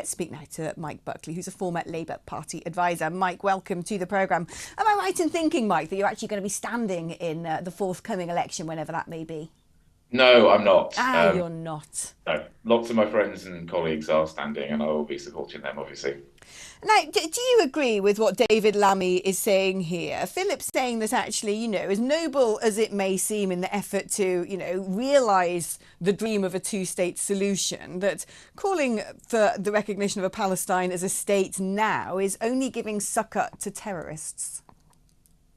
Let's speak now to Mike Buckley, who's a former Labour Party advisor. Mike, welcome to the programme. Am I right in thinking, Mike, that you're actually going to be standing in the forthcoming election, whenever that may be? No, I'm not. You're not. No, lots of my friends and colleagues are standing, and I will be supporting them, obviously. Now, do you agree with what David Lammy is saying here? Philip's saying that actually, as noble as it may seem in the effort to, realise the dream of a two-state solution, that calling for the recognition of a Palestine as a state now is only giving succor to terrorists.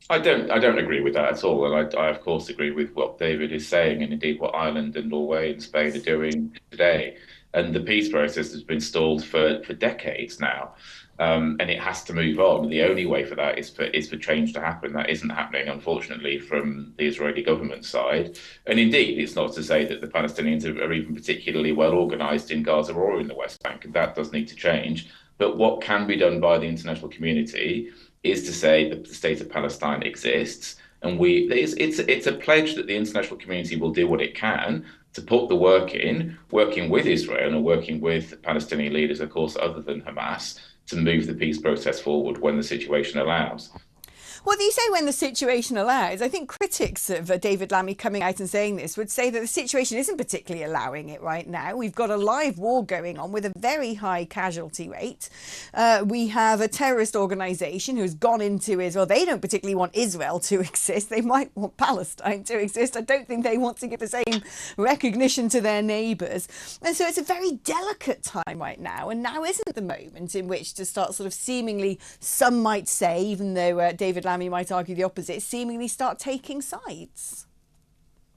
I don't agree with that at all, and I of course agree with what David is saying, and indeed what Ireland and Norway and Spain are doing today. And the peace process has been stalled for decades now, and it has to move on. The only way for that is for change to happen. That isn't happening, unfortunately, from the Israeli government side. And indeed, it's not to say that the Palestinians are even particularly well organised in Gaza or in the West Bank, and that does need to change. But what can be done by the international community is to say that the state of Palestine exists, and it's a pledge that the international community will do what it can to put the work in, working with Israel and working with Palestinian leaders, of course, other than Hamas, to move the peace process forward when the situation allows. Well, you say when the situation allows. I think critics of David Lammy coming out and saying this would say that the situation isn't particularly allowing it right now. We've got a live war going on with a very high casualty rate. We have a terrorist organisation who's gone into Israel. They don't particularly want Israel to exist. They might want Palestine to exist. I don't think they want to give the same recognition to their neighbours. And so it's a very delicate time right now. And now isn't the moment in which to start sort of seemingly, some might say, even though David Lammy might argue the opposite, seemingly start taking sides.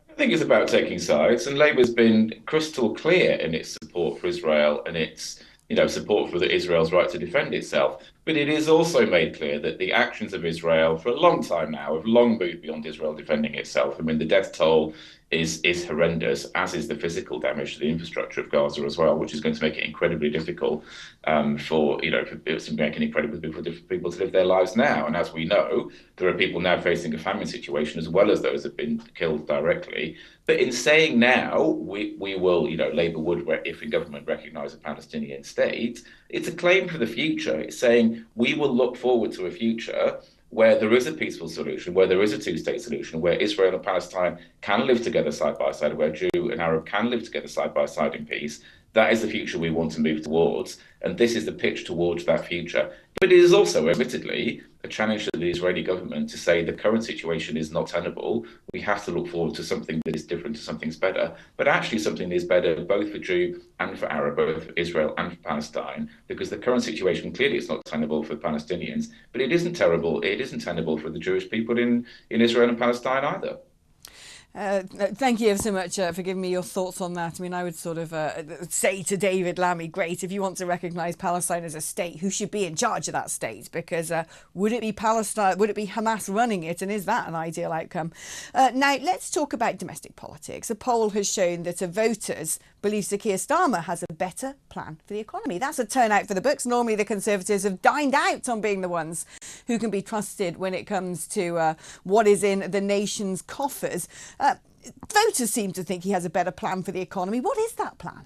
I think it's about taking sides, and Labour's been crystal clear in its support for Israel and its support for Israel's right to defend itself. But it is also made clear that the actions of Israel for a long time now have long moved beyond Israel defending itself. I mean, the death toll is horrendous, as is the physical damage to the infrastructure of Gaza as well, which is going to make it incredibly difficult for people to live their lives now. And as we know, there are people now facing a famine situation as well as those that have been killed directly. But in saying now, we will, Labour would, if in government, recognise a Palestinian state, it's a claim for the future. It's saying we will look forward to a future where there is a peaceful solution, where there is a two-state solution, where Israel and Palestine can live together side by side, where Jew and Arab can live together side by side in peace. That is the future we want to move towards, and this is the pitch towards that future. But it is also, admittedly, a challenge to the Israeli government to say the current situation is not tenable. We have to look forward to something that is different, to something's better, but actually something that is better both for Jew and for Arab, both for Israel and for Palestine, because the current situation, clearly it's not tenable for the Palestinians, but it isn't tenable for the Jewish people in Israel and Palestine either. Thank you so much for giving me your thoughts on that. I mean, I would sort of say to David Lammy, great, if you want to recognise Palestine as a state, who should be in charge of that state? Because would it be Palestine, would it be Hamas running it? And is that an ideal outcome? Now, let's talk about domestic politics. A poll has shown that voters believe Sir Keir Starmer has a better plan for the economy. That's a turnout for the books. Normally, the Conservatives have dined out on being the ones who can be trusted when it comes to what is in the nation's coffers. Voters seem to think he has a better plan for the economy. What is that plan?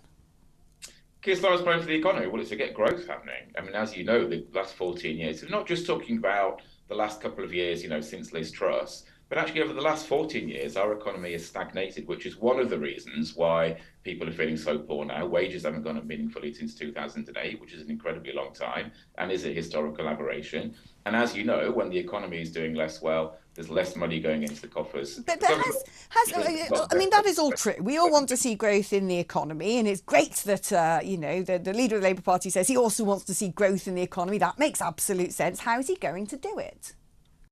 Keir Starmer's plan for the economy, well, it's to get growth happening. I mean, as you know, the last 14 years, we're not just talking about the last couple of years, since Liz Truss, but actually over the last 14 years, our economy has stagnated, which is one of the reasons why people are feeling so poor now. Wages haven't gone up meaningfully since 2008, which is an incredibly long time and is a historical aberration. And as you know, when the economy is doing less well, there's less money going into the coffers. But I mean, that is all true. We all want to see growth in the economy, and it's great that, the leader of the Labour Party says he also wants to see growth in the economy. That makes absolute sense. How is he going to do it?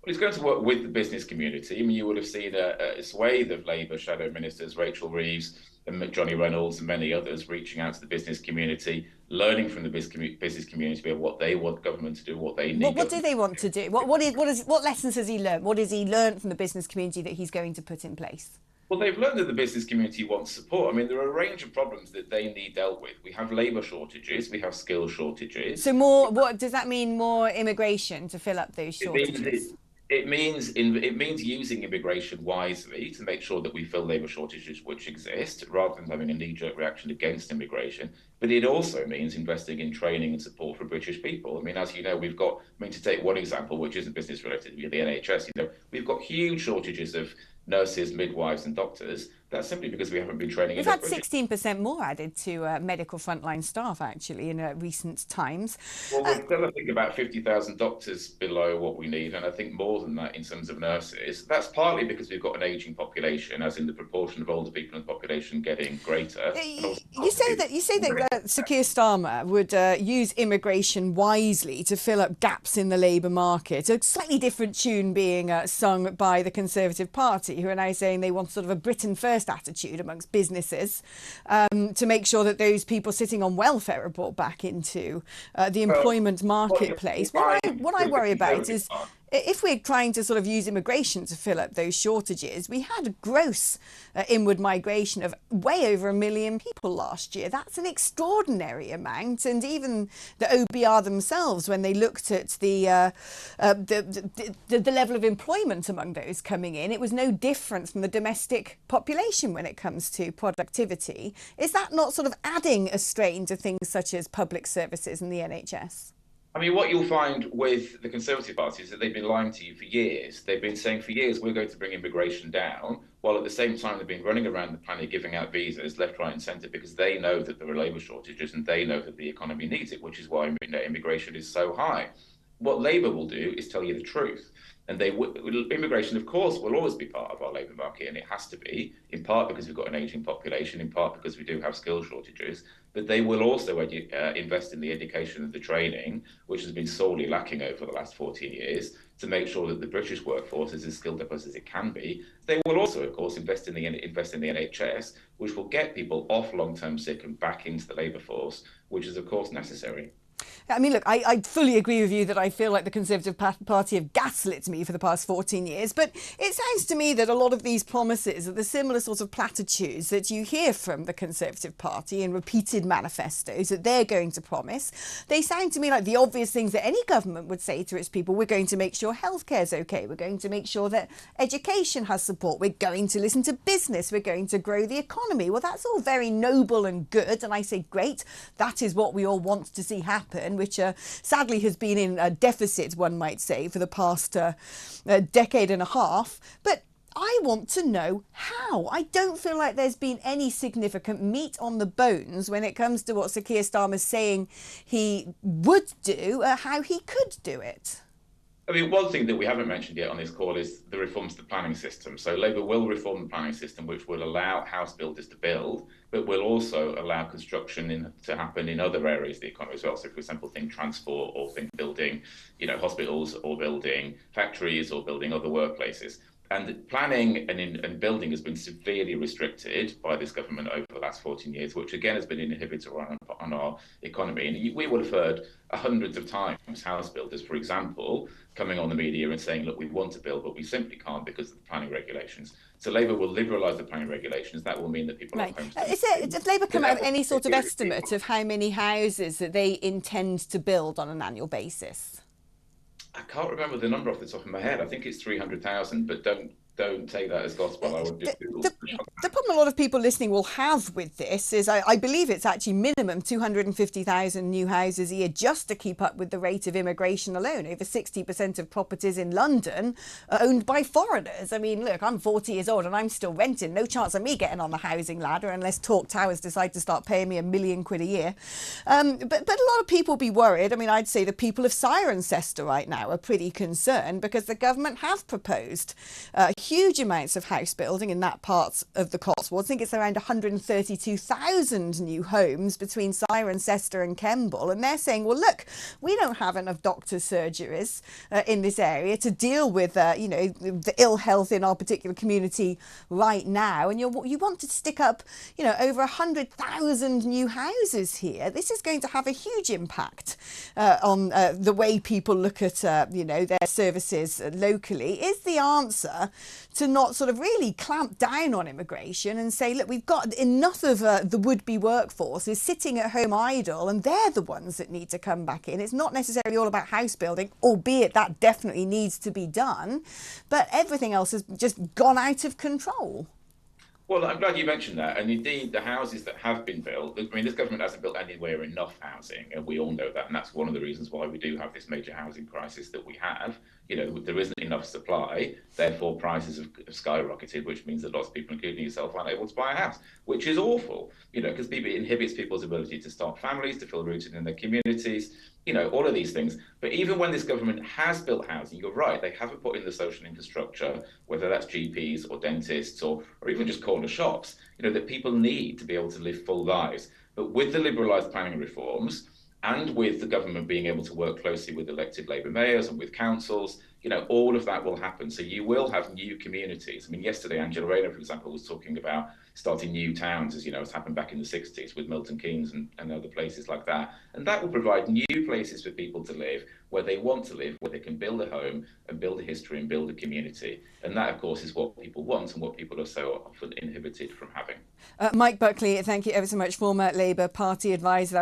Well, he's going to work with the business community. I mean, you would have seen a swathe of Labour shadow ministers, Rachel Reeves and Johnny Reynolds and many others, reaching out to the business community, learning from the business community about what they want government to do, what they need. What do they want to do? What lessons has he learned? What has he learned from the business community that he's going to put in place? Well, they've learned that the business community wants support. I mean, there are a range of problems that they need dealt with. We have labour shortages, we have skill shortages. So what does that mean? More immigration to fill up those shortages? it means using immigration wisely to make sure that we fill labour shortages which exist, rather than having a knee-jerk reaction against immigration. But it also means investing in training and support for British people. I mean, as you know, we've got. I mean, to take one example, which isn't business related, the NHS. You know, we've got huge shortages of nurses, midwives, and doctors. That's simply because we haven't been training We've enough had British. 16% more added to medical frontline staff, actually, in recent times. Well, we're still, I think, about 50,000 doctors below what we need, and I think more than that in terms of nurses. That's partly because we've got an aging population, as in the proportion of older people in the population getting greater, and also You say that Sir Keir Starmer would use immigration wisely to fill up gaps in the labour market. A slightly different tune being sung by the Conservative Party, who are now saying they want sort of a Britain first attitude amongst businesses to make sure that those people sitting on welfare are brought back into the employment marketplace. What I worry about is, if we're trying to sort of use immigration to fill up those shortages, we had a gross inward migration of way over 1 million people last year. That's an extraordinary amount. And even the OBR themselves, when they looked at the level of employment among those coming in, it was no different from the domestic population when it comes to productivity. Is that not sort of adding a strain to things such as public services and the NHS? I mean, what you'll find with the Conservative Party is that they've been lying to you for years. They've been saying for years, we're going to bring immigration down, while at the same time they've been running around the planet giving out visas left, right, and centre because they know that there are labour shortages and they know that the economy needs it, which is why immigration is so high. What Labour will do is tell you the truth. And immigration, of course, will always be part of our labour market, and it has to be, in part because we've got an ageing population, in part because we do have skill shortages. But they will also invest in the education and the training, which has been sorely lacking over the last 14 years, to make sure that the British workforce is as skilled up as it can be. They will also, of course, invest in the NHS, which will get people off long-term sick and back into the labour force, which is, of course, necessary. I mean, look, I fully agree with you that I feel like the Conservative Party have gaslit me for the past 14 years. But it sounds to me that a lot of these promises are the similar sorts of platitudes that you hear from the Conservative Party in repeated manifestos that they're going to promise. They sound to me like the obvious things that any government would say to its people. We're going to make sure healthcare's okay. We're going to make sure that education has support. We're going to listen to business. We're going to grow the economy. Well, that's all very noble and good. And I say, great, that is what we all want to see happen, which sadly has been in a deficit, one might say, for the past decade and a half. But I want to know how. I don't feel like there's been any significant meat on the bones when it comes to what Sir Keir Starmer's saying he would do, how he could do it. I mean, one thing that we haven't mentioned yet on this call is the reforms to the planning system. So Labour will reform the planning system, which will allow house builders to build, but will also allow construction to happen in other areas of the economy as well. So, for example, think transport or think building, hospitals or building factories or building other workplaces. And planning and building has been severely restricted by this government over the last 14 years, which again has been an inhibitor on our economy. And we will have heard hundreds of times house builders, for example, coming on the media and saying, look, we want to build, but we simply can't because of the planning regulations. So Labour will liberalise the planning regulations. That will mean that people right. have homes. Does Labour come out with any sort of estimate of how many houses that they intend to build on an annual basis? I can't remember the number off the top of my head. I think it's 300,000, but don't take that as gospel. I would just the problem a lot of people listening will have with this is I believe it's actually minimum 250,000 new houses a year just to keep up with the rate of immigration alone. Over 60% of properties in London are owned by foreigners. I mean, look, I'm 40 years old and I'm still renting. No chance of me getting on the housing ladder unless Talk Towers decide to start paying me £1 million a year. But a lot of people be worried. I mean, I'd say the people of Cirencester right now are pretty concerned because the government have proposed huge amounts of house building in that part of the Cotswolds. I think it's around 132,000 new homes between Cirencester and Kemble. And they're saying, well, look, we don't have enough doctor surgeries in this area to deal with, the ill health in our particular community right now. And you want to stick up, over 100,000 new houses here. This is going to have a huge impact on the way people look at, their services locally. Is the answer to not sort of really clamp down on immigration and say, look, we've got enough of the would-be workforce is sitting at home idle, and they're the ones that need to come back in. It's not necessarily all about house building, albeit that definitely needs to be done, but everything else has just gone out of control. Well, I'm glad you mentioned that. And indeed, the houses that have been built, I mean, this government hasn't built anywhere enough housing, and we all know that. And that's one of the reasons why we do have this major housing crisis that we have. There isn't enough supply, therefore prices have skyrocketed, which means that lots of people, including yourself, aren't able to buy a house, which is awful, because it inhibits people's ability to start families, to feel rooted in their communities, all of these things. But even when this government has built housing, you're right, they haven't put in the social infrastructure, whether that's GPs or dentists or even just corner shops, that people need to be able to live full lives. But with the liberalised planning reforms, and with the government being able to work closely with elected Labour mayors and with councils, all of that will happen. So you will have new communities. I mean, yesterday, Angela Rayner, for example, was talking about starting new towns, as it's happened back in the 60s with Milton Keynes and other places like that. And that will provide new places for people to live, where they want to live, where they can build a home and build a history and build a community. And that, of course, is what people want and what people are so often inhibited from having. Mike Buckley, thank you ever so much, former Labour Party advisor.